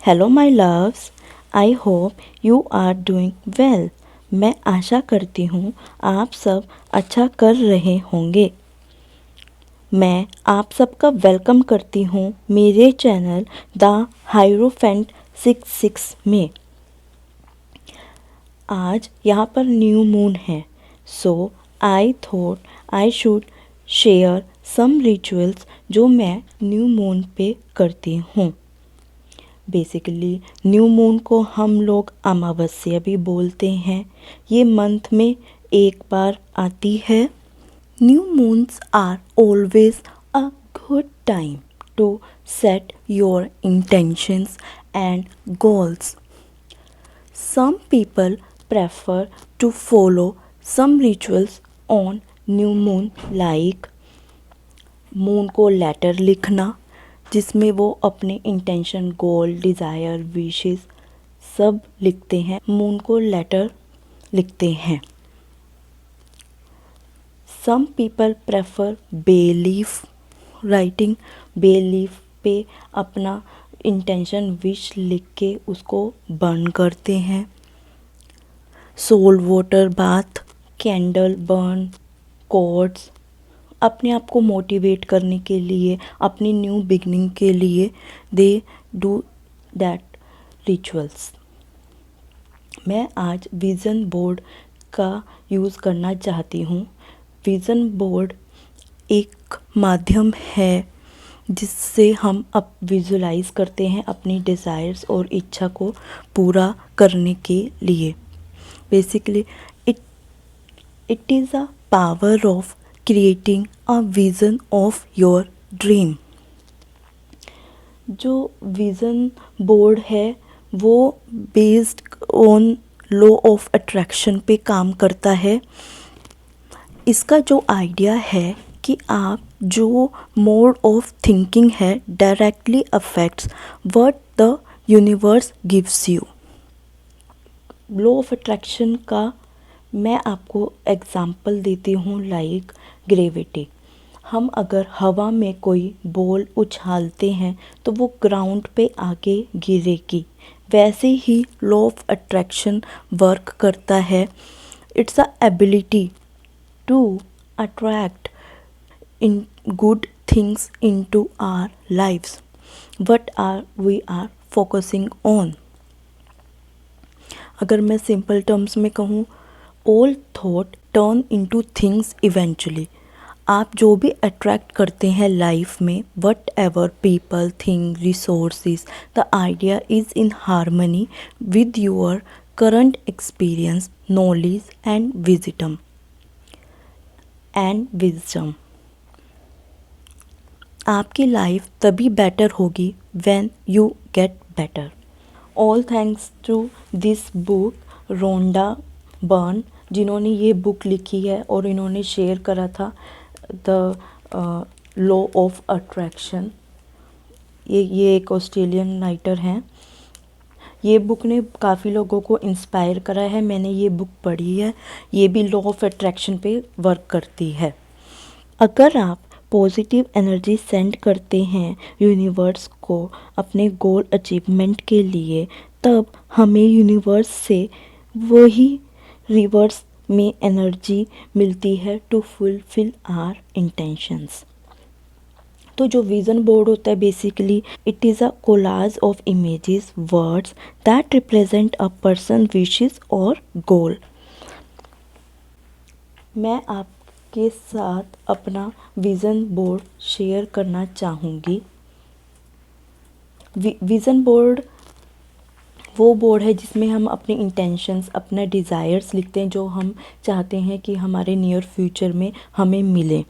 Hello my loves, I hope you are doing well. मैं आशा करती हूँ आप सब अच्छा कर रहे होंगे। मैं आप सबका वेलकम करती हूँ मेरे चैनल द हायरोफेंट 66 में। आज यहाँ पर न्यू मून है, so I thought I should share some rituals जो मैं न्यू मून पे करती हूँ। बेसिकली न्यू मून को हम लोग अमावस्या भी बोलते हैं। ये मंथ में एक बार आती है। New moons are always a good time to set your intentions and goals. Some people prefer to follow some rituals on new moon, like moon को लेटर लिखना, जिसमें वो अपने इंटेंशन, गोल, डिज़ायर, विशेस सब लिखते हैं। मून को लेटर लिखते हैं। Some people prefer bay leaf writing. Bay leaf पे अपना इंटेंशन, विश लिख के उसको बर्न करते हैं। Salt water bath, candle burn, quotes, अपने आप को मोटिवेट करने के लिए, अपनी न्यू बिगनिंग के लिए दे डू दैट रिचुअल्स। मैं आज विज़न बोर्ड का यूज़ करना चाहती हूँ। विज़न बोर्ड एक माध्यम है जिससे हम अब विजुलाइज करते हैं अपनी डिज़ायर्स और इच्छा को पूरा करने के लिए। Basically it is a power of creating a vision of your dream. जो विज़न बोर्ड है वो based on law of attraction पे काम करता है। इसका जो आइडिया है कि आप जो मोड ऑफ थिंकिंग है directly affects what the universe gives you. Law of attraction का मैं आपको एग्जांपल देती हूँ, लाइक ग्रेविटी। हम अगर हवा में कोई बॉल उछालते हैं तो वो ग्राउंड पे आके गिरेगी। वैसे ही लॉ ऑफ अट्रैक्शन वर्क करता है। It's a ability to attract in good things into our lives. What are we are focusing on? अगर मैं सिंपल टर्म्स में कहूँ, all thought turn into things eventually. आप जो भी अट्रैक्ट करते हैं लाइफ में, whatever people, thing, resources, the idea is in harmony with your current experience, knowledge and wisdom. आपकी लाइफ तभी बेटर होगी when you get better. All thanks to this book Rhonda Byrne, जिन्होंने ये book लिखी है और इन्होंने share करा था द लॉ ऑफ अट्रैक्शन। ये एक ऑस्ट्रेलियन राइटर हैं। ये बुक ने काफ़ी लोगों को इंस्पायर करा है। मैंने ये बुक पढ़ी है। ये भी लॉ ऑफ अट्रैक्शन पे वर्क करती है। अगर आप पॉजिटिव एनर्जी सेंड करते हैं यूनिवर्स को अपने गोल अचीवमेंट के लिए, तब हमें यूनिवर्स से वही रिवर्स में एनर्जी मिलती है टू फुलफिल आवर इंटेंशंस। तो जो विज़न बोर्ड होता है, basically it is a collage of images, words that represent a person, wishes और गोल। मैं आपके साथ अपना विज़न बोर्ड शेयर करना चाहूँगी। विज़न बोर्ड वो बोर्ड है जिसमें हम अपने इंटेंशंस, अपना डिज़ायर्स लिखते हैं, जो हम चाहते हैं कि हमारे नियर फ्यूचर में हमें मिले।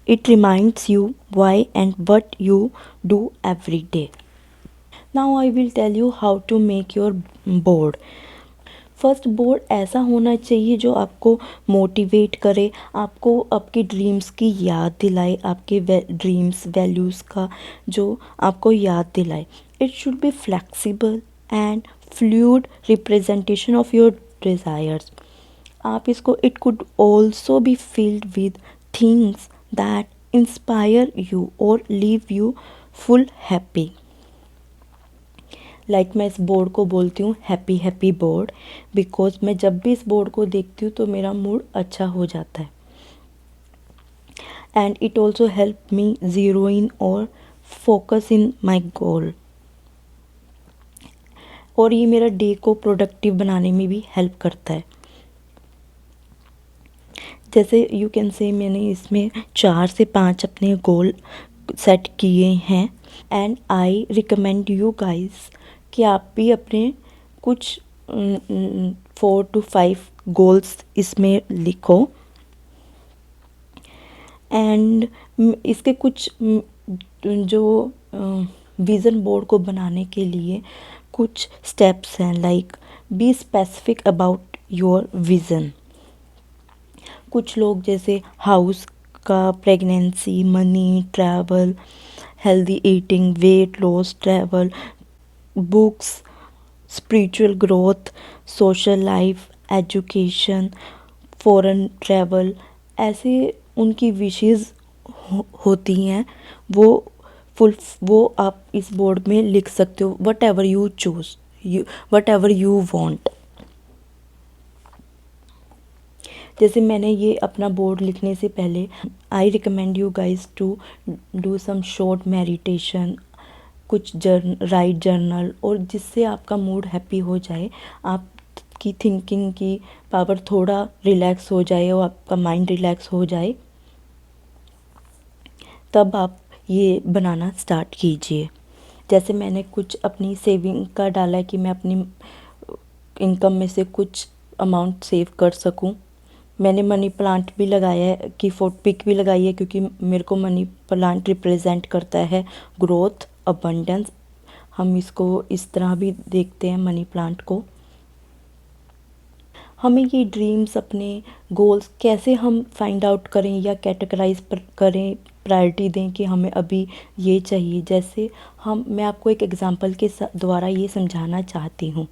It reminds you why and what you do every day. Now I will tell you how to make your board. First, board ऐसा होना चाहिए जो आपको मोटिवेट करे, आपको आपकी ड्रीम्स की याद दिलाए, आपके ड्रीम्स वैल्यूज़ का जो आपको याद दिलाए। It should be flexible and fluid representation of your desires. आप इसको, it could also be filled with things that inspire you और leave you full happy. Like मैं इस बोर्ड को बोलती हूँ हैप्पी हैप्पी बोर्ड, बिकॉज मैं जब भी इस बोर्ड को देखती हूँ तो मेरा मूड अच्छा हो जाता है। And it also help me zero in और फोकस इन माई गोल, और ये मेरा डे को प्रोडक्टिव बनाने में भी हेल्प करता है। जैसे यू कैन से मैंने इसमें 4 से 5 अपने गोल सेट किए हैं, and I recommend you guys कि आप भी अपने कुछ 4 to 5 गोल्स इसमें लिखो। एंड इसके कुछ जो विज़न बोर्ड को बनाने के लिए कुछ स्टेप्स हैं, like B specific about your vision. कुछ लोग जैसे हाउस का, pregnancy, money, travel, healthy eating, weight loss, travel, books, spiritual growth, social life, education, foreign travel, ऐसे उनकी विशेज़ होती हैं। वो आप इस बोर्ड में लिख सकते हो, whatever you choose, whatever you want. जैसे मैंने ये अपना बोर्ड लिखने से पहले I recommend you guys to do some short meditation, कुछ राइट जर्नल, और जिससे आपका मूड हैप्पी हो जाए, आपकी थिंकिंग की पावर थोड़ा रिलैक्स हो जाए और आपका माइंड रिलैक्स हो जाए, तब आप ये बनाना स्टार्ट कीजिए। जैसे मैंने कुछ अपनी सेविंग का डाला है कि मैं अपनी इनकम में से कुछ अमाउंट सेव कर सकूं। मैंने मनी प्लांट भी लगाया है, की पिक भी लगाई है, क्योंकि मेरे को मनी प्लांट रिप्रेजेंट करता है ग्रोथ, अबंडेंस। हम इसको इस तरह भी देखते हैं मनी प्लांट को। हमें ये ड्रीम्स, अपने गोल्स कैसे हम फाइंड आउट करें या कैटेगराइज करें, प्रायोरिटी दें कि हमें अभी ये चाहिए। जैसे मैं आपको एक एग्जांपल के द्वारा ये समझाना चाहती हूँ।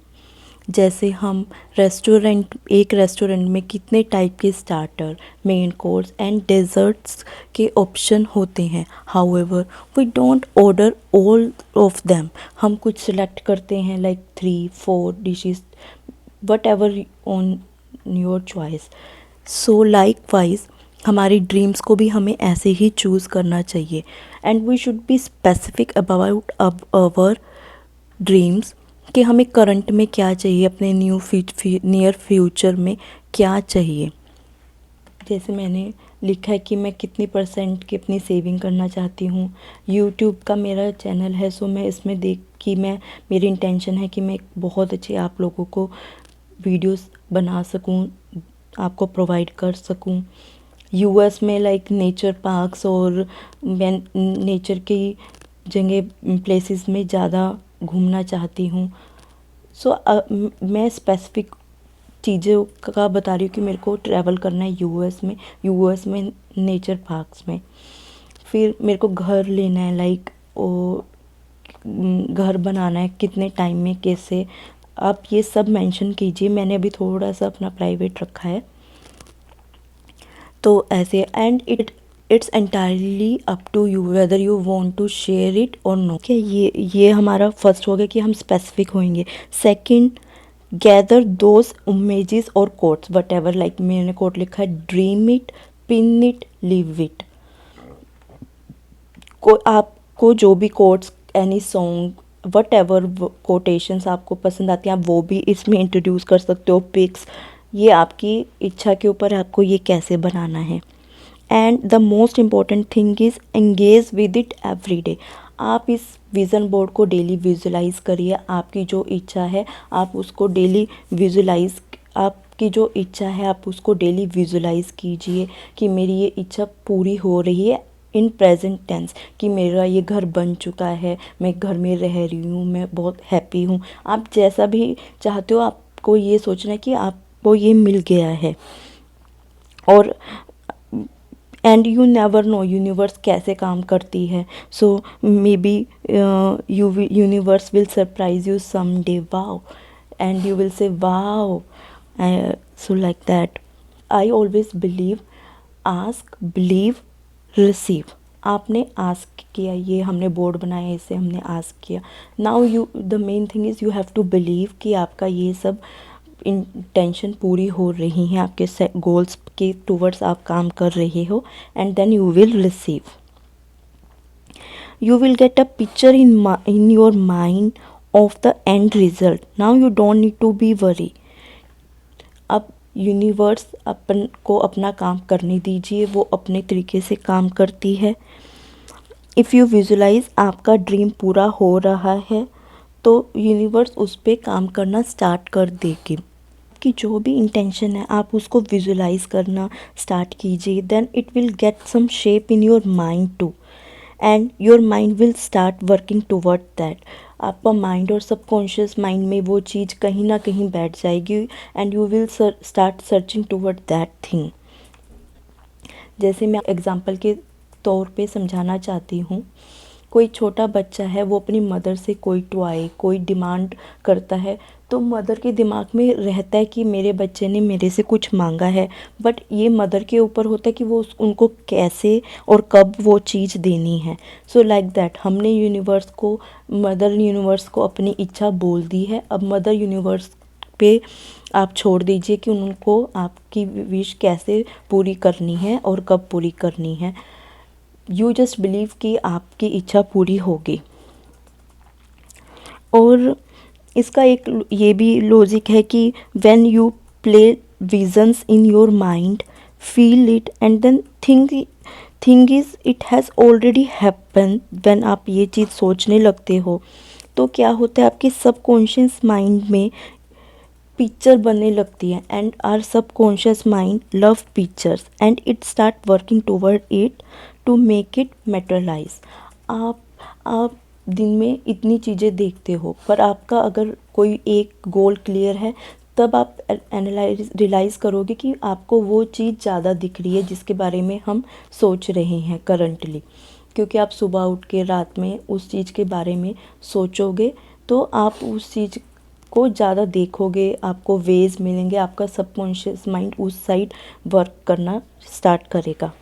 जैसे हम एक रेस्टोरेंट में कितने टाइप के starter, main course and desserts के ऑप्शन होते हैं। However we don't order all of them. हम कुछ सिलेक्ट करते हैं, like 3-4 dishes, whatever on your choice. So likewise हमारी ड्रीम्स को भी हमें ऐसे ही चूज़ करना चाहिए, and we should be specific about our dreams कि हमें करंट में क्या चाहिए, अपने नियर फ्यूचर में क्या चाहिए। जैसे मैंने लिखा है कि मैं कितनी % की अपनी सेविंग करना चाहती हूँ। यूट्यूब का मेरा चैनल है, सो मैं इसमें देख कि मेरी इंटेंशन है कि मैं बहुत अच्छी आप लोगों को वीडियोस बना सकूं, आपको प्रोवाइड कर सकूं। यूएस में लाइक नेचर पार्क्स और मैं नेचर की जगह प्लेसेस में ज़्यादा घूमना चाहती हूँ। सो मैं स्पेसिफिक चीज़ों का बता रही हूँ कि मेरे को ट्रैवल करना है यूएस में नेचर पार्क्स में। फिर मेरे को घर लेना है, लाइक घर बनाना है, कितने टाइम में, कैसे, आप ये सब मेंशन कीजिए। मैंने अभी थोड़ा सा अपना प्राइवेट रखा है, तो ऐसे। And it's entirely up to you whether you want to share it और नो। क्या ये हमारा फर्स्ट हो गया कि हम स्पेसिफिक होंगे। सेकंड, गैदर दोज इमेजेस और कोट्स, वट एवर, लाइक मैंने कोट लिखा है, dream it, pin it, live it. आपको जो भी quotes, any song, what ever quotations आपको पसंद आती हैं, आप वो भी इसमें इंट्रोड्यूस कर सकते हो। पिक्स, ये आपकी इच्छा के ऊपर है आपको ये कैसे बनाना है। And the most important thing is engage with it every day. आप इस विज़न बोर्ड को डेली विजुलाइज करिए। आपकी जो इच्छा है आप उसको डेली विजुलाइज, आपकी जो इच्छा है आप उसको डेली विजुलाइज कीजिए कि मेरी ये इच्छा पूरी हो रही है इन प्रेजेंट टेंस, कि मेरा ये घर बन चुका है, मैं घर में रह रही हूँ, मैं बहुत हैप्पी हूँ। आप जैसा भी चाहते हो आपको ये सोचना है कि आपको ये मिल गया है। और and you never know universe कैसे काम करती है। So maybe universe will surprise you some day, wow, and you will say wow. So like that I always believe, ask, believe, receive. आपने आस्क किया, ये हमने बोर्ड बनाया, इसे हमने आस्क किया। Now you, the main thing is you have to believe कि आपका ये सब इंटेंशन पूरी हो रही हैं, आपके गोल्स के टूवर्ड्स आप काम कर रहे हो, and then you will receive, you will get a picture in your mind of the end result. Now you don't need to be worry. अब यूनिवर्स अपन को अपना काम करने दीजिए, वो अपने तरीके से काम करती है। इफ़ यू विजुलाइज आपका ड्रीम पूरा हो रहा है तो यूनिवर्स उस पर काम करना स्टार्ट कर देगी। कि जो भी इंटेंशन है आप उसको विजुलाइज करना स्टार्ट कीजिए, then it will get some shape in your mind too, and your mind will start working toward that. आपका माइंड और सबकॉन्शियस माइंड में वो चीज़ कहीं ना कहीं बैठ जाएगी, and you will start searching toward that thing. जैसे मैं एग्जांपल के तौर पे समझाना चाहती हूँ, कोई छोटा बच्चा है, वो अपनी मदर से कोई टॉय, कोई डिमांड करता है, तो मदर के दिमाग में रहता है कि मेरे बच्चे ने मेरे से कुछ मांगा है, बट ये मदर के ऊपर होता है कि वो उनको कैसे और कब वो चीज़ देनी है। सो लाइक दैट हमने यूनिवर्स को, मदर यूनिवर्स को अपनी इच्छा बोल दी है। अब मदर यूनिवर्स पे आप छोड़ दीजिए कि उनको आपकी विश कैसे पूरी करनी है और कब पूरी करनी है। यू जस्ट बिलीव कि आपकी इच्छा पूरी होगी। और इसका एक ये भी लॉजिक है कि when you play visions in your mind, feel it and then thing is it has already happen. व्हेन आप ये चीज़ सोचने लगते हो तो क्या होता है, आपके सबकॉन्शियस माइंड में पिक्चर बनने लगती है, and our subconscious mind love pictures and it start working toward it to make it materialise. आप दिन में इतनी चीज़ें देखते हो, पर आपका अगर कोई एक गोल क्लियर है, तब आप रियलाइज़ करोगे कि आपको वो चीज़ ज़्यादा दिख रही है जिसके बारे में हम सोच रहे हैं करंटली। क्योंकि आप सुबह उठ के रात में उस चीज़ के बारे में सोचोगे तो आप उस चीज़ को ज़्यादा देखोगे, आपको वेज मिलेंगे, आपका सबकॉन्शियस माइंड उस साइड वर्क करना स्टार्ट करेगा।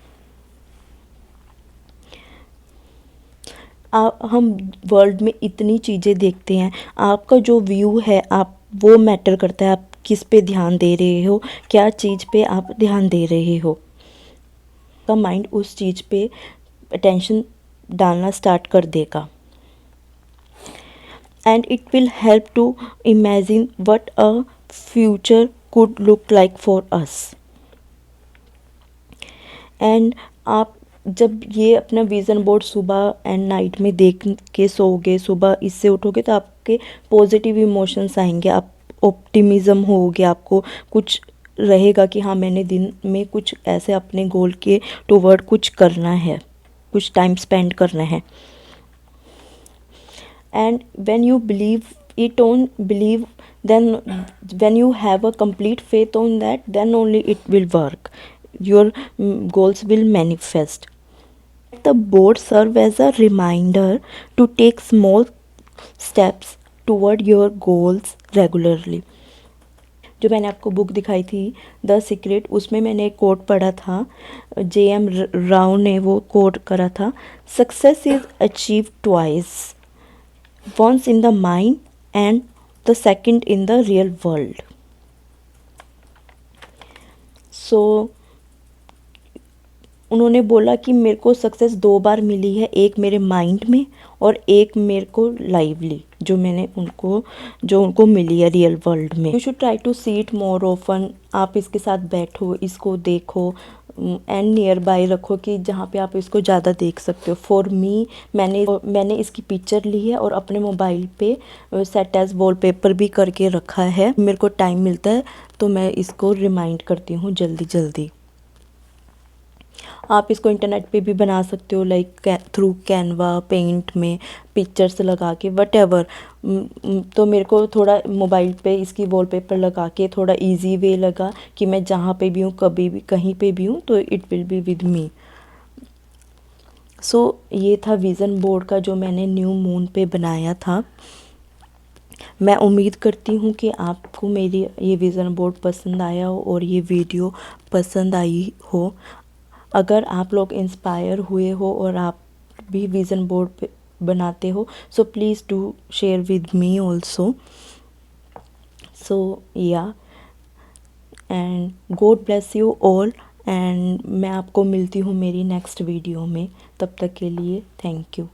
हम वर्ल्ड में इतनी चीज़ें देखते हैं, आपका जो व्यू है आप वो मैटर करता है, आप किस पे ध्यान दे रहे हो, क्या चीज़ पे आप ध्यान दे रहे हो। का माइंड उस चीज़ पे अटेंशन डालना स्टार्ट कर देगा, and it will help to imagine what a future could look like for us. And आप जब ये अपना विज़न बोर्ड सुबह एंड नाइट में देख के सोओगे, सुबह इससे उठोगे तो आपके पॉजिटिव इमोशंस आएंगे, आप ऑप्टिमिज़म होगे, आपको कुछ रहेगा कि हाँ मैंने दिन में कुछ ऐसे अपने गोल के टुवर्ड कुछ करना है, कुछ टाइम स्पेंड करना है। And when you believe it on believe, then when you have a complete faith on that, then only it will work, your goals will manifest. The board serve as a reminder to take small steps toward your goals regularly. जो मैंने आपको book दिखाई थी the secret, उसमें मैंने एक coat पढ़ा था, J.M. राव ने वो कोट करा था, success is achieve twice, once in the mind and the second in the real world. So उन्होंने बोला कि मेरे को सक्सेस 2 बार मिली है, एक मेरे माइंड में और एक मेरे को लाइवली जो उनको मिली है रियल वर्ल्ड में। You should try to see it more often. आप इसके साथ बैठो, इसको देखो एंड नियर बाय रखो कि जहाँ पे आप इसको ज़्यादा देख सकते हो। फॉर मी, मैंने इसकी पिक्चर ली है और अपने मोबाइल पे सेट एज वॉलपेपर भी करके रखा है। मेरे को टाइम मिलता है तो मैं इसको रिमाइंड करती हूँ जल्दी जल्दी। आप इसको इंटरनेट पे भी बना सकते हो, लाइक थ्रू कैनवा, पेंट में पिक्चर्स लगा के, वट एवर। तो मेरे को थोड़ा मोबाइल पे इसकी वॉलपेपर लगा के थोड़ा इजी वे लगा कि मैं जहाँ पे भी हूँ, कभी भी कहीं पे भी हूँ, तो it will be with me. So ये था विज़न बोर्ड का जो मैंने न्यू मून पे बनाया था। मैं उम्मीद करती हूँ कि आपको मेरी ये विज़न बोर्ड पसंद आया हो और ये वीडियो पसंद आई हो। अगर आप लोग इंस्पायर हुए हो और आप भी विज़न बोर्ड पे बनाते हो, so please do share with me also. So yeah, and God bless you all. And मैं आपको मिलती हूँ मेरी नेक्स्ट वीडियो में. तब तक के लिए थैंक यू.